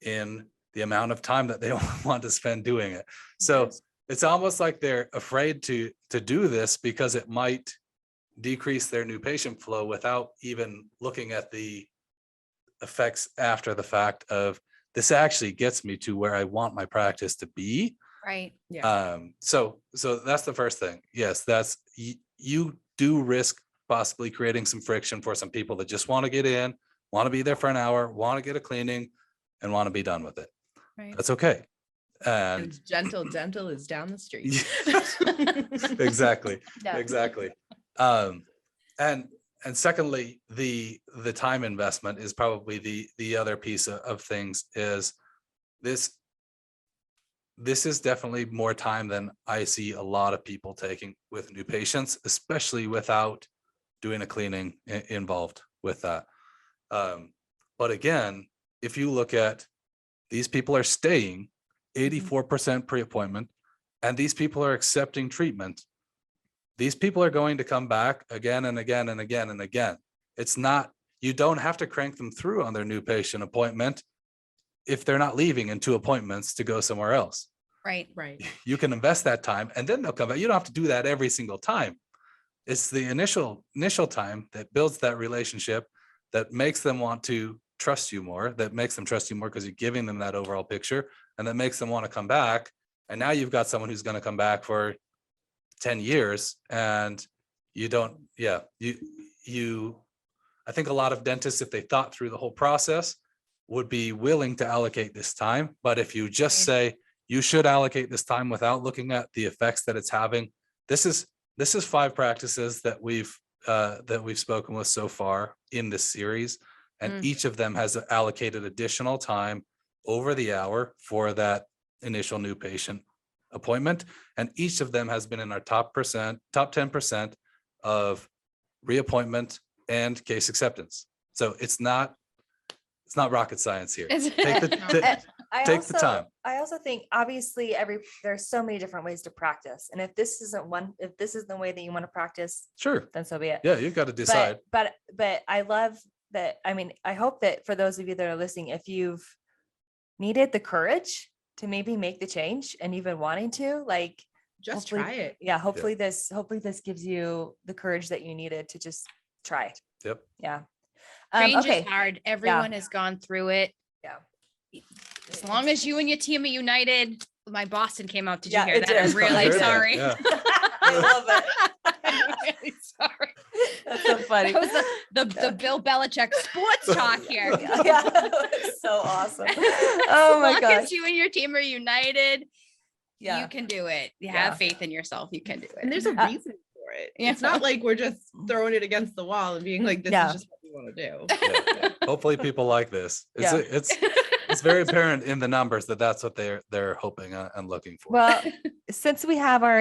in the amount of time that they want to spend doing it. So it's almost like they're afraid to do this because it might decrease their new patient flow without even looking at the effects after the fact of this actually gets me to where I want my practice to be. Right. So that's the first thing. Yes, you do risk possibly creating some friction for some people that just want to get in, want to be there for an hour, want to get a cleaning, and want to be done with it. Right. That's okay. And And Gentle Dental is down the street. exactly. Yeah. Exactly. And secondly, the time investment is probably the other piece of things. Is this is definitely more time than I see a lot of people taking with new patients, especially without doing a cleaning involved with that. But again, if you look at these people are staying 84% pre-appointment, and these people are accepting treatment. These people are going to come back again and again and again and again. It's not, you don't have to crank them through on their new patient appointment if they're not leaving in 2 appointments to go somewhere else. Right. Right. You can invest that time and then they'll come back. You don't have to do that every single time. It's the initial time that builds that relationship, that makes them want to trust you more, that makes them trust you more because you're giving them that overall picture, and that makes them want to come back. And now you've got someone who's going to come back for 10 years and you don't, I think a lot of dentists, if they thought through the whole process, would be willing to allocate this time. But if you just say you should allocate this time without looking at the effects that it's having, this is 5 practices that we've spoken with so far in this series. And each of them has allocated additional time over the hour for that initial new patient appointment. And each of them has been in our top 10% of reappointment and case acceptance. So it's not rocket science here. Take the time. I also think obviously there's so many different ways to practice. And if this isn't the way that you want to practice, Sure. then so be it. Yeah, you've got to decide. But I love that. I mean, I hope that for those of you that are listening, if you've needed the courage to maybe make the change and you've been wanting to, like, Just hopefully- try it. Yeah. Hopefully this gives you the courage that you needed to just try. Yep. Yeah. Change Okay. is hard. Everyone has gone through it. Yeah. As long as you and your team are united. My Boston came out. Did Yeah, you hear it that? I'm did. I really heard that, sorry. yeah. I love it. I'm really sorry. That's so funny. That was the Bill Belichick sports talk here. Yeah. It's so awesome. Oh my As long gosh. as you and your team are united, Yeah. you can do it. You Yeah. have faith in yourself. You can do it. And there's a reason for it. Yeah. It's not like we're just throwing it against the wall and being like, this Yeah. is just what we want to do. Yeah. Hopefully people like this. Yeah. It's very apparent in the numbers that that's what they're hoping and looking for. Well, since we have your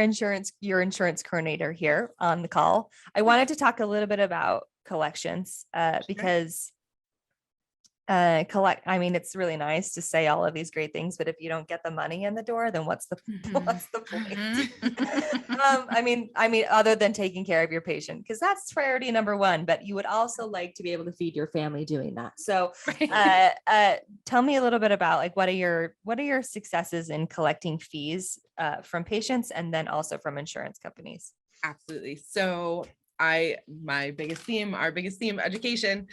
insurance coordinator here on the call, I wanted to talk a little bit about collections because collect. I mean, it's really nice to say all of these great things, but if you don't get the money in the door, then what's the point? I mean, other than taking care of your patient, because that's priority number one, but you would also like to be able to feed your family doing that. So tell me a little bit about like, what are your successes in collecting fees from patients and then also from insurance companies? Absolutely. So our biggest theme, education.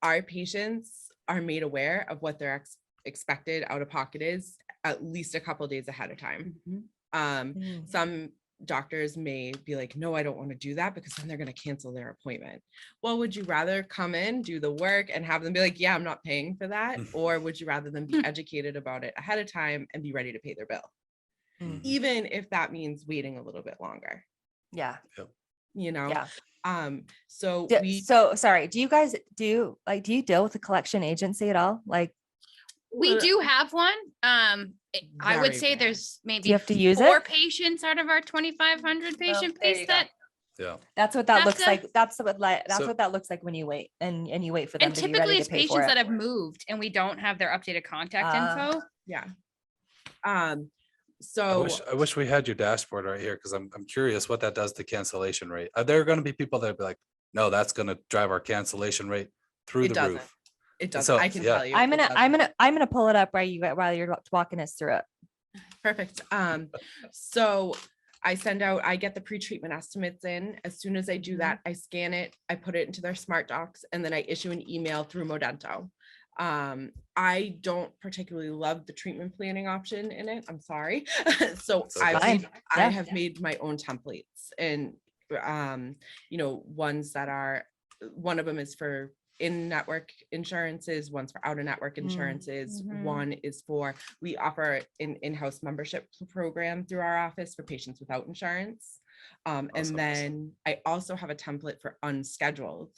Our patients are made aware of what their expected out of pocket is at least a couple of days ahead of time. Some doctors may be like, no, I don't want to do that because then they're going to cancel their appointment. Well, would you rather come in, do the work and have them be like, yeah, I'm not paying for that? Or would you rather them be educated about it ahead of time and be ready to pay their bill? Even if that means waiting a little bit longer. Yeah. You know? Yeah. So sorry, do you guys do you deal with a collection agency at all? Like, we do have one. I would Very say rare. there's do you maybe have to use 4 it? patients out of our 2,500 patient there base you go. that, Yeah. That's what that Have looks to- like. That's what So- that looks like when you wait and you wait for them and to be typically ready it's to pay for patients it. that have moved and we don't have their updated contact info. Yeah. I So wish we had your dashboard right here because I'm curious what that does to cancellation rate. Are there going to be people that be like, no, that's going to drive our cancellation rate through It the doesn't. roof? it does. So, I can yeah. tell you. I'm it doesn't. gonna pull it up while you're walking us through it. Perfect. So I get the pre-treatment estimates in. As soon as I do that, I scan it, I put it into their smart docs, and then I issue an email through Modento. I don't particularly love the treatment planning option in it. I'm sorry. So It's okay. Fine. I Yeah. have made my own templates and, ones that are, one of them is for in-network insurances, one's for out-of-network insurances. One is we offer an in-house membership program through our office for patients without insurance. Awesome. And then I also have a template for unscheduled.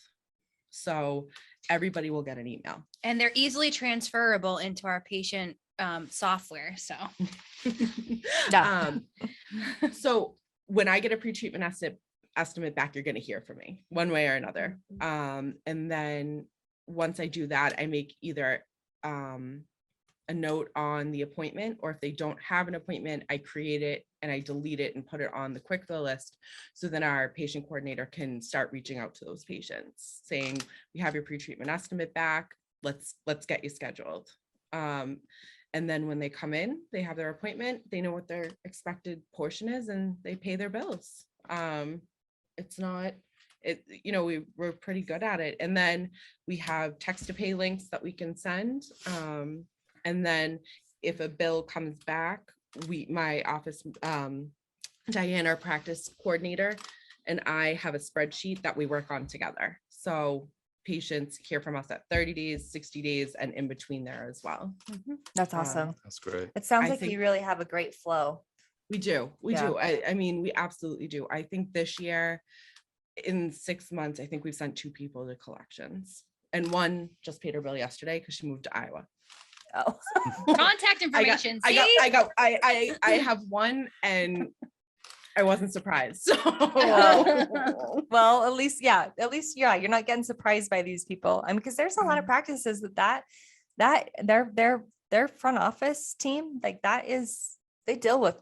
So everybody will get an email. And they're easily transferable into our patient software. So Yeah. So when I get a pre-treatment estimate back, you're going to hear from me one way or another. And then once I do that, I make either a note on the appointment, or if they don't have an appointment, I create it and I delete it and put it on the quick fill list. So then our patient coordinator can start reaching out to those patients saying, we have your pre-treatment estimate back. Let's get you scheduled. And then when they come in, they have their appointment, they know what their expected portion is and they pay their bills. We're pretty good at it. And then we have text to pay links that we can send. And then if a bill comes back, my office, Diane, our practice coordinator, and I have a spreadsheet that we work on together. So patients hear from us at 30 days, 60 days, and in between there as well. That's awesome. That's great. It sounds I like think- you really have a great flow. We do. We Yeah. do. I mean, we absolutely do. I think this year, in 6 months, I think we've sent 2 people to collections. And one just paid her bill yesterday because she moved to Iowa. Oh. contact information. I have one and I wasn't surprised. So Well, at least, you're not getting surprised by these people. I mean, because there's a lot of practices that their front office team, like that is, they dealing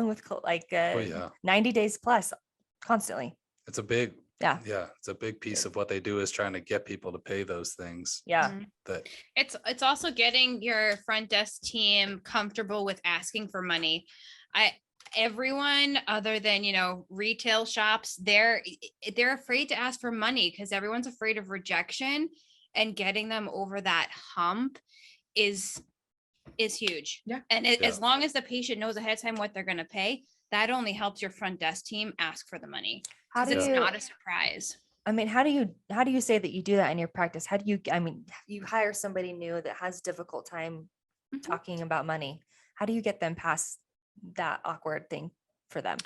with like Oh, yeah. 90 days plus constantly. It's a big, Yeah. it's a big piece of what they do is trying to get people to pay those things Yeah. that It's also getting your front desk team comfortable with asking for money. Everyone other than, retail shops, they're afraid to ask for money because everyone's afraid of rejection, and getting them over that hump is huge. Yeah. And Yeah. as long as the patient knows ahead of time what they're going to pay, that only helps your front desk team ask for the money. How do It's you, not a surprise. I mean, how do you say that you do that in your practice? You hire somebody new that has difficult time Mhm. talking about money. How do you get them past that awkward thing for them?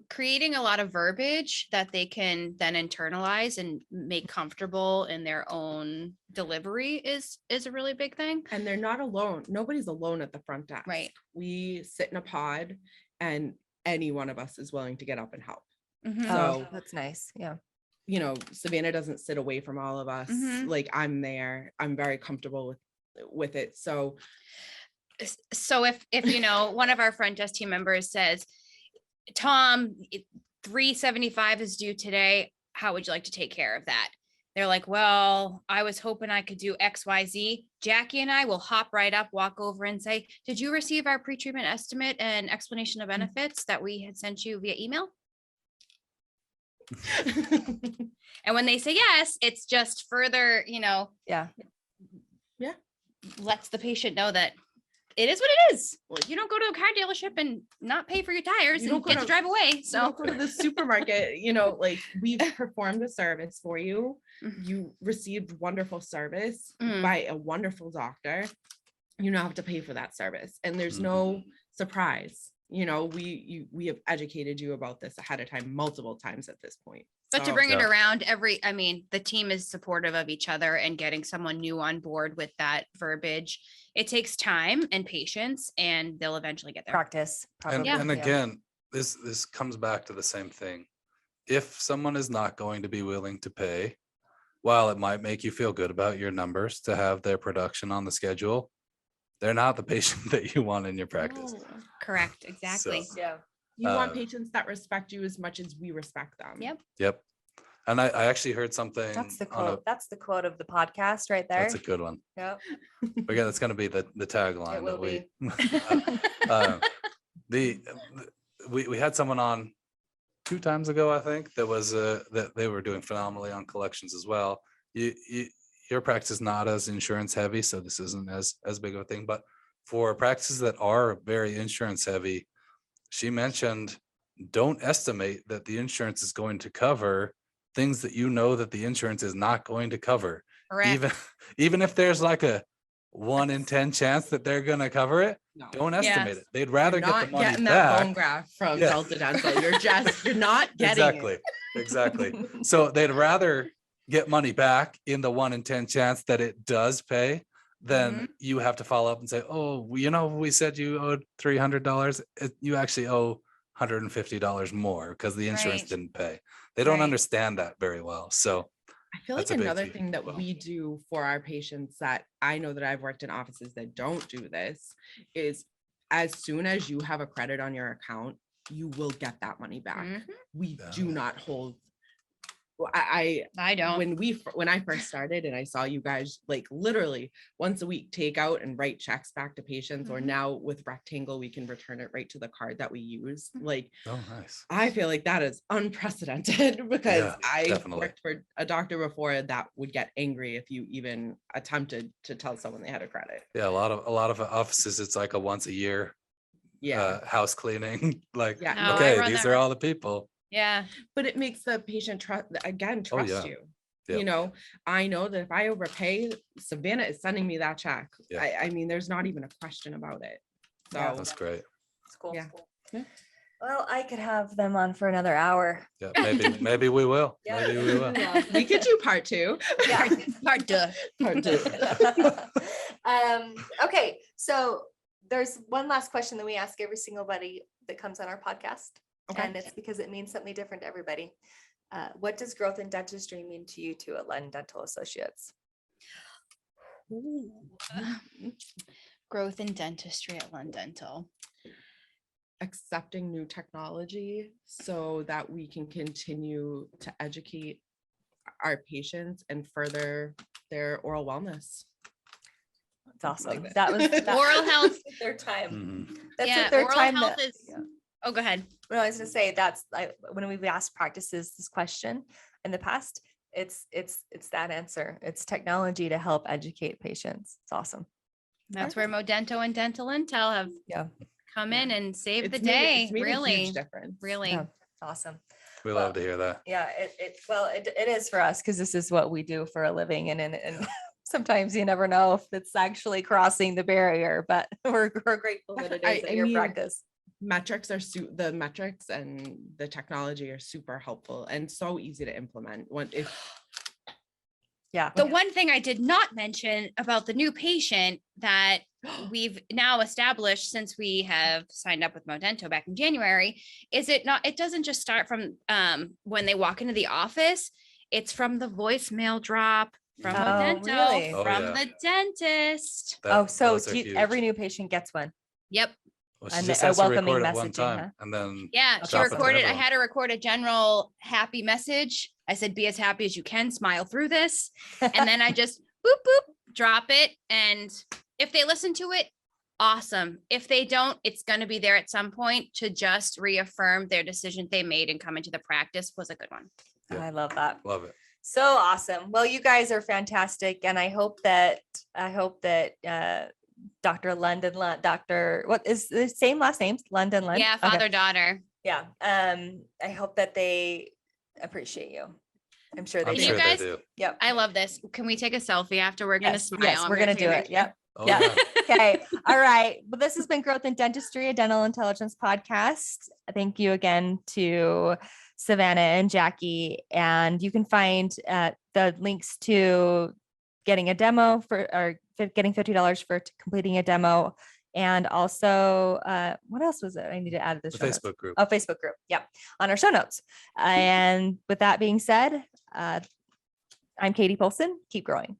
Creating a lot of verbiage that they can then internalize and make comfortable in their own delivery is a really big thing. and they're not alone. Nobody's alone at the front desk. Right. We sit in a pod and any one of us is willing to get up and help. Mhm. So- Oh, that's nice. Yeah. Savannah doesn't sit away from all of us. Mhm. Like I'm there, I'm very comfortable with it. So if one of our front desk team members says, Tom, 375 is due today, how would you like to take care of that? They're like, well, I was hoping I could do XYZ. Jackie and I will hop right up, walk over and say, did you receive our pre-treatment estimate and explanation of benefits that we had sent you via email? And when they say yes, it's just further, Yeah. lets the patient know that it is what it is. Well, you don't go to a car dealership and not pay for your tires You don't and go get to to- drive away. You So don't go to the supermarket, like we've performed a service for you. Mhm. You received wonderful service Mm. by a wonderful doctor. You now have to pay for that service. And there's no surprise. We have educated you about this ahead of time, multiple times at this point. But to So- bring it Yeah. around the team is supportive of each other, and getting someone new on board with that verbiage, it takes time and patience, and they'll eventually get there. Practice. Probably. And yeah. again, this comes back to the same thing. If someone is not going to be willing to pay, while it might make you feel good about your numbers to have their production on the schedule, they're not the patient that you want in your practice. No. Correct. Exactly. So- Yeah. You want Uh, patients that respect you as much as we respect them. Yep. Yep. And I actually heard something. That's the on a- quote. That's the quote of the podcast right there. That's a good one. Yep. Again, that's going to be the tagline It will that be. we had someone on 2 times ago, I think, that was that they were doing phenomenally on collections as well. Your practice is not as insurance heavy, so this isn't as big of a thing. But for practices that are very insurance heavy, she mentioned, don't estimate that the insurance is going to cover things that that the insurance is not going to cover. Correct. Even if there's like a 1 in 10 chance that they're gonna cover it, No. don't estimate Yes. it. They'd rather You're get not the money getting that bone back. graft from Yeah. Delta Dental. You're not getting it. Exactly. So they'd rather get money back in the 1 in 10 chance that it does pay than you have to follow up and say, oh, we said you owed $300. You actually owe $150 more because the insurance Right. didn't pay. They don't Right. understand that very well. So I feel That's like a big another key. thing that Well- we do for our patients that I know that I've worked in offices that don't do this is as soon as you have a credit on your account, you will get that money back. Mhm. We Yeah. do not hold. Well, I I don't. when I first started and I saw you guys like literally once a week take out and write checks back to patients, or Mhm. now with Rectangle we can return it right to the card that we use. Mhm. Like oh, nice. I feel like that is unprecedented because Yeah, I definitely. worked for a doctor before that would get angry if you even attempted to tell someone they had a credit. Yeah, a lot of offices, it's like a once a year Yeah. house cleaning. Like, Yeah. No, I okay, run these that are all the people. Yeah. But it makes the patient trust Oh, trust yeah. you. Yeah. I know that if I overpay, Savannah is sending me that check. Yeah. I mean, there's not even a question about it. So Yeah. That's great. It's cool. Yeah. Cool. Well, I could have them on for another hour. Yeah, maybe we will. Yeah. Maybe we will. we could do part 2. Yeah. Hard to. Part 2. Okay, so there's one last question that we ask every single buddy that comes on our podcast. Okay. And it's because it means something different to everybody. What does growth in dentistry mean to you two at Lund Dental Associates? Ooh. Growth in dentistry at Lund Dental. Accepting new technology so that we can continue to educate our patients and further their oral wellness. It's awesome. Like That was Oral health. the third time. Mhm. That's Yeah, the third oral time health that, is- yeah. Oh, go ahead. No, I was gonna say that's when we've asked practices this question in the past, it's that answer. It's technology to help educate patients. It's awesome. That's where Modento and Dental Intel have Yeah. come in and saved the It's made- day. it's made a huge Really, difference. really. Yeah. Awesome. We Well, love to hear that. Yeah, it is for us because this is what we do for a living, and sometimes you never know if it's actually crossing the barrier, but we're grateful that it is I in your mean, practice. Metrics are the metrics and the technology are super helpful and so easy to implement. Yeah. The one thing I did not mention about the new patient that we've now established since we have signed up with Modento back in January is it doesn't just start from when they walk into the office. It's from the voicemail drop from Oh, Odento, really? Oh, from yeah. the dentist. So those are every huge. new patient gets one. Yep. Well, she and just a has to welcoming record it one messaging, time huh? and then Yeah, That's she awesome. recorded. I Everyone. had to record a general happy message. I said, be as happy as you can, smile through this. And then I just boop, boop, drop it. And if they listen to it, awesome. If they don't, it's going to be there at some point to just reaffirm their decision they made and come into the practice was a good one. Yeah. I love that. love it. So awesome. Well, you guys are fantastic. And I hope that Dr. London, Dr. What is the same last names? London Lund? Yeah, Okay. father, daughter. Yeah. I hope that they appreciate you. I'm sure they I'm Can do. you sure guys- they do. Yep. I love this. Can we take a selfie after? We're going to Yes, smile. yes, and we're gonna take a do it. picture. Yep. Oh, Yeah. yeah. Okay. All right. Well, this has been Growth in Dentistry, a dental intelligence podcast. Thank you again to Savannah and Jackie. And you can find the links to getting a demo or getting $50 for completing a demo. And also, what else was it? I need to add this. The Facebook group. Oh, Facebook group. Yep. On our show notes. And with that being said, I'm Katie Polson. Keep growing.